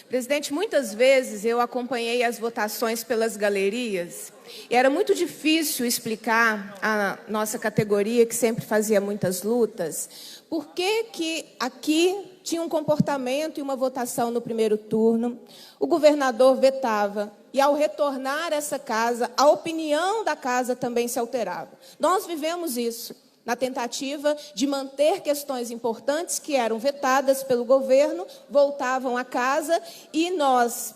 Presidente, muitas vezes eu acompanhei as votações pelas galerias e era muito difícil explicar à nossa categoria, que sempre fazia muitas lutas, por que aqui tinha um comportamento e uma votação no primeiro turno, o governador vetava e, ao retornar a essa casa, a opinião da casa também se alterava. Nós vivemos isso na tentativa de manter questões importantes que eram vetadas pelo governo, voltavam à casa e nós,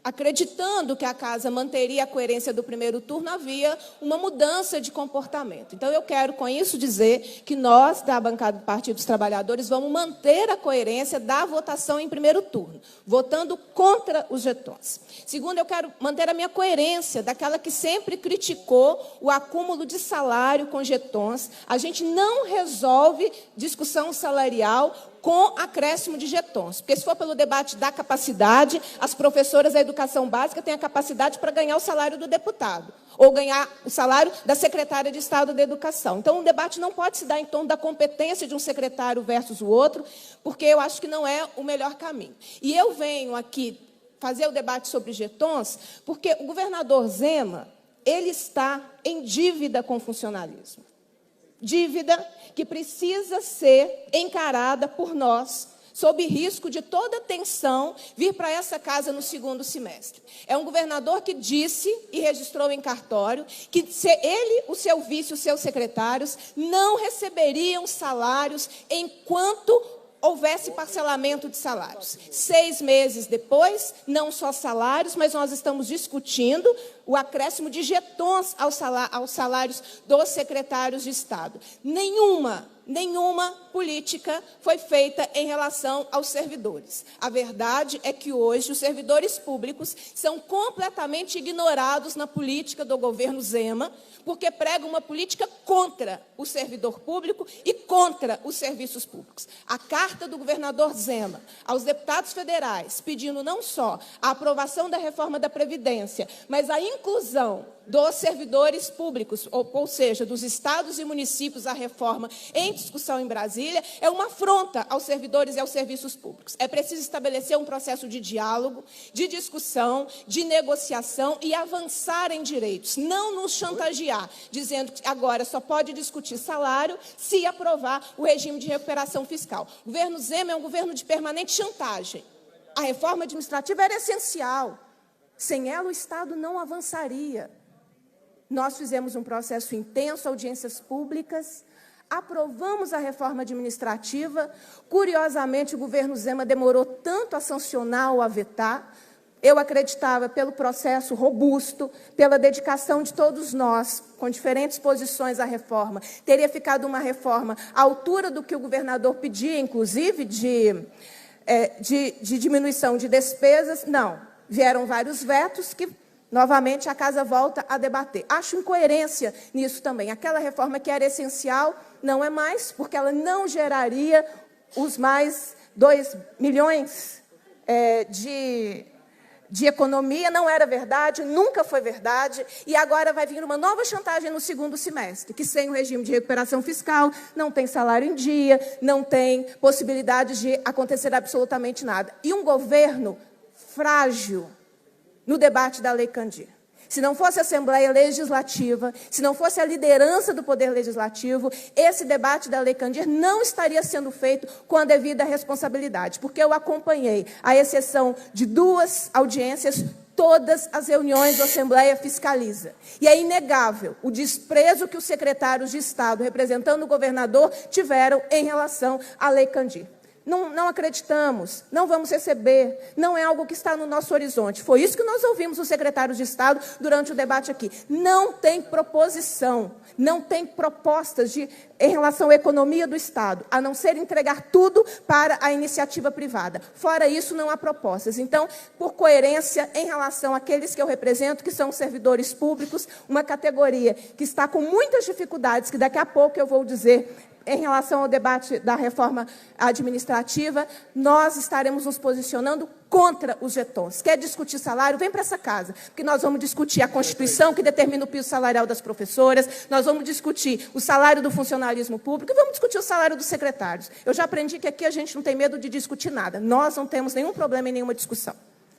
acreditando que a casa manteria a coerência do primeiro turno, havia uma mudança de comportamento. Então, eu quero, com isso, dizer que nós, da bancada do Partido dos Trabalhadores, vamos manter a coerência da votação em primeiro turno, votando contra os jetons. Segundo, eu quero manter a minha coerência daquela que sempre criticou o acúmulo de salário com jetons. A gente não resolve discussão salarial com acréscimo de jetons. Porque, se for pelo debate da capacidade, as professoras da educação básica têm a capacidade para ganhar o salário do deputado, ou ganhar o salário da secretária de Estado da Educação. Então, o debate não pode se dar em torno da competência de um secretário versus o outro, porque eu acho que não é o melhor caminho. E eu venho aqui fazer o debate sobre jetons, porque o governador Zema, ele está em dívida com o funcionalismo. Dívida que precisa ser encarada por nós, sob risco de toda tensão vir para essa casa no segundo semestre. É um governador que disse e registrou em cartório que ele, o seu vice, os seus secretários, não receberiam salários enquanto houvesse parcelamento de salários. 6 meses depois, não só salários, mas nós estamos discutindo o acréscimo de jetons aos salários dos secretários de Estado. Nenhuma política foi feita em relação aos servidores. A verdade é que hoje os servidores públicos são completamente ignorados na política do governo Zema, porque prega uma política contra o servidor público e contra os serviços públicos. A carta do governador Zema aos deputados federais, pedindo não só a aprovação da reforma da Previdência, mas a inclusão dos servidores públicos, ou seja, dos estados e municípios, a reforma em discussão em Brasília, é uma afronta aos servidores e aos serviços públicos. É preciso estabelecer um processo de diálogo, de discussão, de negociação e avançar em direitos, não nos chantagear, dizendo que agora só pode discutir salário se aprovar o regime de recuperação fiscal. O governo Zema é um governo de permanente chantagem. A reforma administrativa era essencial. Sem ela, o Estado não avançaria. Nós fizemos um processo intenso, audiências públicas, aprovamos a reforma administrativa. Curiosamente, o governo Zema demorou tanto a sancionar ou a vetar. Eu acreditava, pelo processo robusto, pela dedicação de todos nós, com diferentes posições à reforma, teria ficado uma reforma à altura do que o governador pedia, inclusive de diminuição de despesas. Não, vieram vários vetos que, novamente, a casa volta a debater. Acho incoerência nisso também. Aquela reforma que era essencial não é mais, porque ela não geraria os mais 2 milhões de economia, não era verdade, nunca foi verdade, e agora vai vir uma nova chantagem no segundo semestre, que sem o regime de recuperação fiscal, não tem salário em dia, não tem possibilidade de acontecer absolutamente nada. E um governo frágil no debate da Lei Candir. Se não fosse a Assembleia Legislativa, se não fosse a liderança do Poder Legislativo, esse debate da Lei Candir não estaria sendo feito com a devida responsabilidade, porque eu acompanhei, à exceção de 2 audiências, todas as reuniões da Assembleia Fiscaliza. E é inegável o desprezo que os secretários de Estado, representando o governador, tiveram em relação à Lei Candir. Não acreditamos, não vamos receber, não é algo que está no nosso horizonte. Foi isso que nós ouvimos os secretários de Estado durante o debate aqui. Não tem proposição, não tem propostas em relação à economia do Estado, a não ser entregar tudo para a iniciativa privada. Fora isso, não há propostas. Então, por coerência em relação àqueles que eu represento, que são os servidores públicos, uma categoria que está com muitas dificuldades, que daqui a pouco eu vou dizer em relação ao debate da reforma administrativa, nós estaremos nos posicionando contra os jetons. Quer discutir salário? Vem para essa casa, porque nós vamos discutir a Constituição, que determina o piso salarial das professoras, nós vamos discutir o salário do funcionalismo público e vamos discutir o salário dos secretários. Eu já aprendi que aqui a gente não tem medo de discutir nada. Nós não temos nenhum problema em nenhuma discussão.